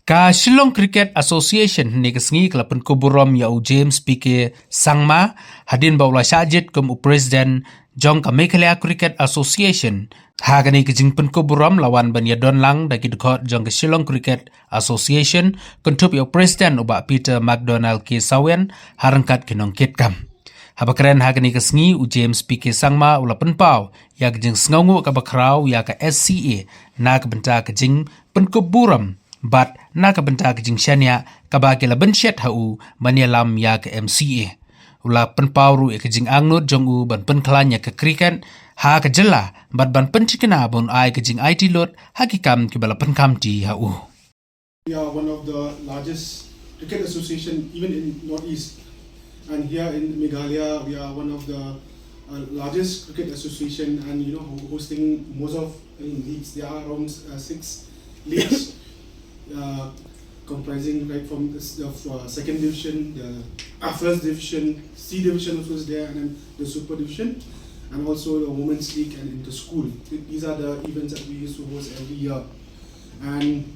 Ka Shillong Cricket Association ni kesngi kelapun ko burom ya James PK Sangma hadin baula sajit kum President Jong ka Meghalaya Cricket Association hagani kejing pun ko burom lawan ban ya don lang dagi dekot jong ka Shillong Cricket Association kuntup ya President uba Peter McDonald ke sawen harangkat kinong kitkam. Habakren hagani kesngi James PK Sangma ula penpau ya kejing sengaungu ka bakrau ya ka SCA na ka benta kejing pun ko burom bat na ka benta kejing syania ka bagi la benchet hau manialam ya ke MCA ula penpau ru kejing angnut jong u ban penklanya ke kriket ha ka jela bat ban pencikena bon ai kejing IT lot hakikam ke bala penkam ti hau. We are one of the largest cricket association even in Northeast, and here in Meghalaya we are one of the largest cricket association, and hosting most of leagues. There are around 6 leagues comprising right from the second division, the first division, C division also is there, and then the super division, and also the women's league and into school. These are the events that we used to host every year. And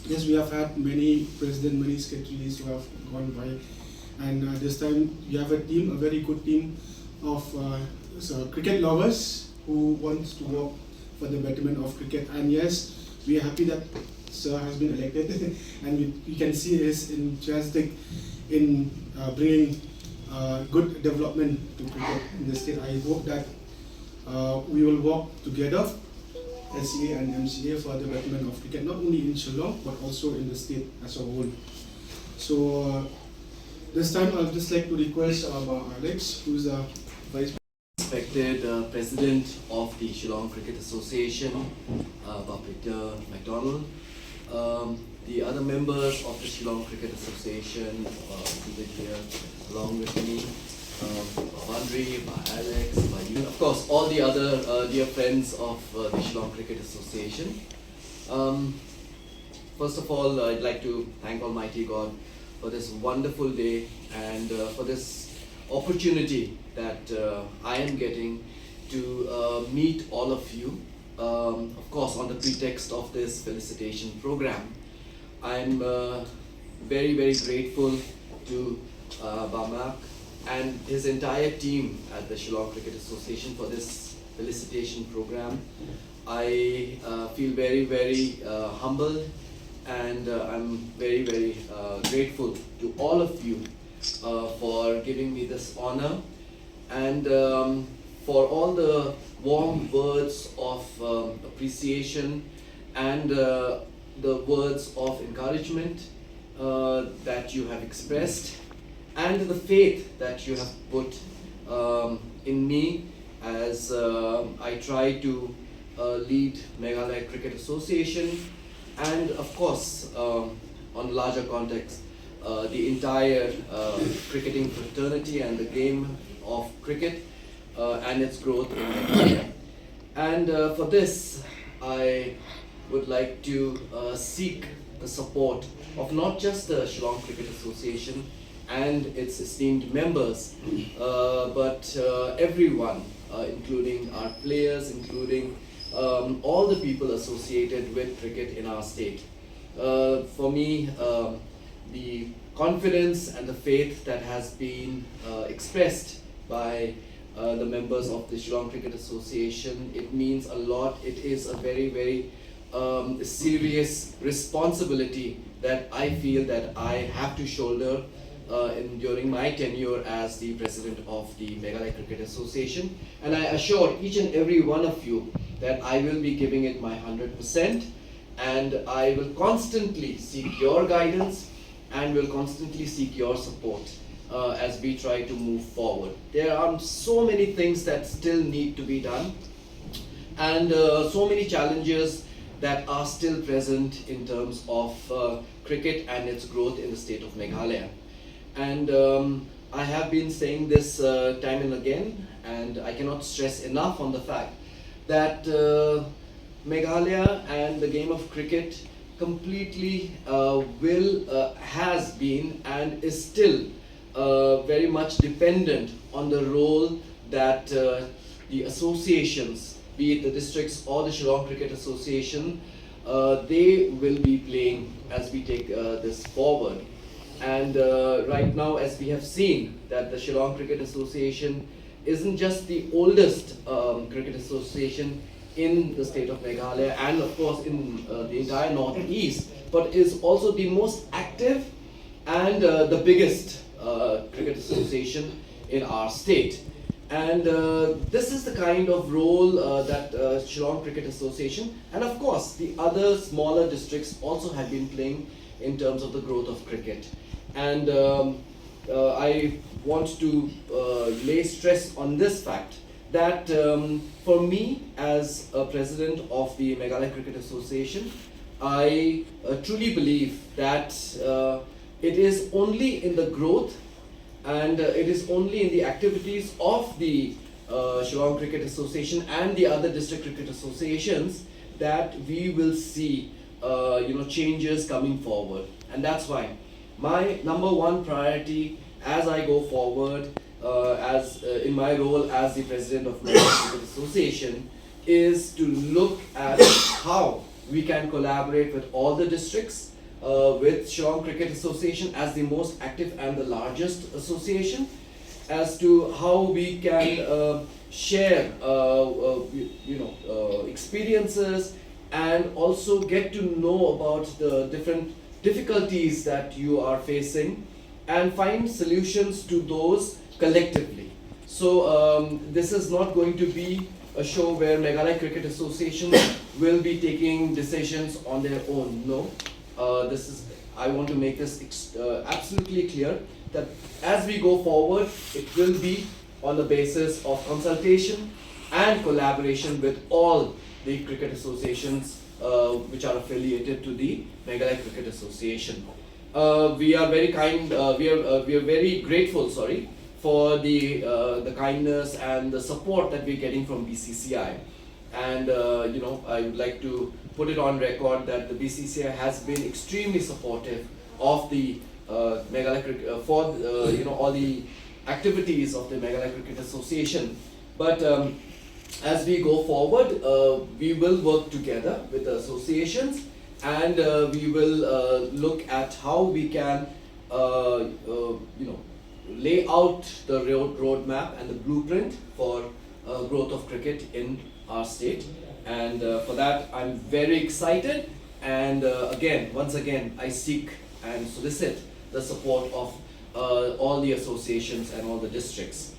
yes, we have had many presidents, many secretaries who have gone by, and this time we have a team, a very good team of cricket lovers who want to work for the betterment of cricket. And yes, we are happy that Sir has been elected, and we can see his enthusiastic in bringing good development to cricket in the state. I hope that we will work together, SCA and MCA, for the betterment of cricket, not only in Shillong but also in the state as a whole. So this time I'd just like to request Alex, who is the Vice Respected President of the Shillong Cricket Association, Peter McDonald, the other members of the Shillong Cricket Association seated here along with me, Andre, Alex, you, of course all the other dear friends of the Shillong Cricket Association. First of all, I'd like to thank Almighty God for this wonderful day and for this opportunity that I am getting to meet all of you, of course on the pretext of this felicitation program. I'm very grateful to Bamak and his entire team at the Shillong Cricket Association for this felicitation program. I feel very humbled, and I'm very grateful to all of you for giving me this honor, and for all the warm words of appreciation and the words of encouragement that you have expressed, and the faith that you have put in me as I try to lead Meghalaya Cricket Association, and of course on larger context the entire cricketing fraternity and the game of cricket and its growth in Meghalaya. And for this I would like to seek the support of not just the Shillong Cricket Association and its esteemed members, but everyone, including our players, including all the people associated with cricket in our state. For me, the confidence and the faith that has been expressed by the members of the Shillong Cricket Association, it means a lot. It is a very serious responsibility that I feel that I have to shoulder during my tenure as the president of the Meghalaya Cricket Association, and I assure each and every one of you that I will be giving it my 100%, and I will constantly seek your guidance and will constantly seek your support as we try to move forward. There are so many things that still need to be done, and so many challenges that are still present in terms of cricket and its growth in the state of Meghalaya. And I have been saying this time and again, and I cannot stress enough on the fact that Meghalaya and the game of cricket completely has been and is still very much dependent on the role that the associations, be it the districts or the Shillong Cricket Association, they will be playing as we take this forward. And right now, as we have seen, that the Shillong Cricket Association isn't just the oldest cricket association in the state of Meghalaya and of course in the entire northeast, but is also the most active and the biggest cricket association in our state. And this is the kind of role that Shillong Cricket Association and of course the other smaller districts also have been playing in terms of the growth of cricket. And I want to lay stress on this fact that for me as a president of the Meghalaya Cricket Association, I truly believe that it is only in the growth and it is only in the activities of the Shillong Cricket Association and the other district cricket associations that we will see changes coming forward. And that's why my number one priority as I go forward as in my role as the president of Meghalaya Cricket Association is to look at how we can collaborate with all the districts, with Shillong Cricket Association as the most active and the largest association, as to how we can share experiences and also get to know about the different difficulties that you are facing and find solutions to those collectively. So this is not going to be a show where Meghalaya Cricket Association will be taking decisions on their own. No, I want to make this absolutely clear that as we go forward, it will be on the basis of consultation and collaboration with all the cricket associations which are affiliated to the Meghalaya Cricket Association. We are very very grateful, for the kindness and the support that we're getting from BCCI. And I would like to put it on record that the BCCI has been extremely supportive of the Meghalaya Cricket for all the activities of the Meghalaya Cricket Association. But as we go forward, we will work together with the associations and we will look at how we can lay out the roadmap and the blueprint for growth of cricket in our state. And for that I'm very excited, and once again I seek and solicit the support of all the associations and all the districts.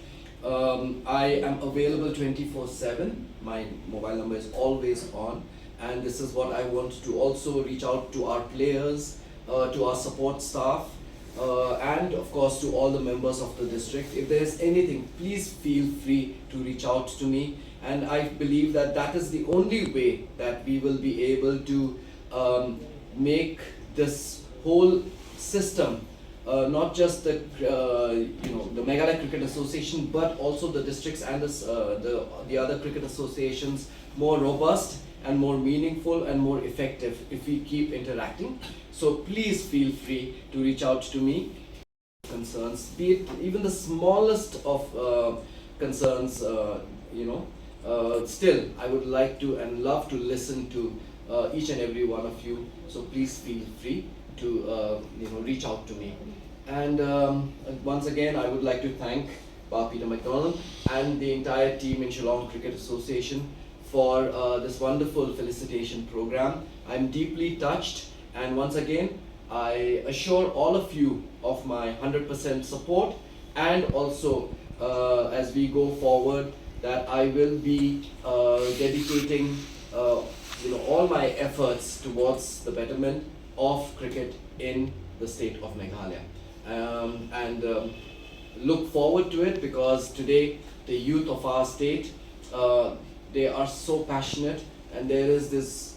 I am available 24/7. My mobile number is always on, and this is what I want to also reach out to our players, to our support staff, and of course to all the members of the district. If there is anything, please feel free to reach out to me, and I believe that that is the only way that we will be able to make this whole system, not just the Meghalaya Cricket Association, but also the districts and the other cricket associations more robust and more meaningful and more effective if we keep interacting. So please feel free to reach out to me. Concerns, be it even the smallest of concerns, still I would like to and love to listen to each and every one of you. So please feel free to reach out to me. And once again, I would like to thank Peter McDonald and the entire team in Shillong Cricket Association for this wonderful felicitation program. I'm deeply touched, and once again, I assure all of you of my 100% support, and also as we go forward, that I will be dedicating all my efforts towards the betterment of cricket in the state of Meghalaya. And look forward to it, because today the youth of our state, they are so passionate, and there is this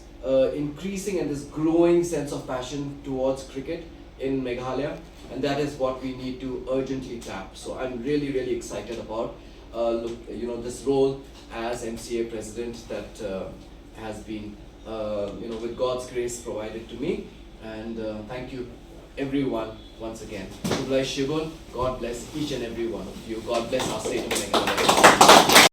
increasing and this growing sense of passion towards cricket in Meghalaya, and that is what we need to urgently tap. So I'm really excited about this role as MCA president that has been with God's grace provided to me. And thank you everyone once again. God bless each and every one of you. God bless our state of Meghalaya.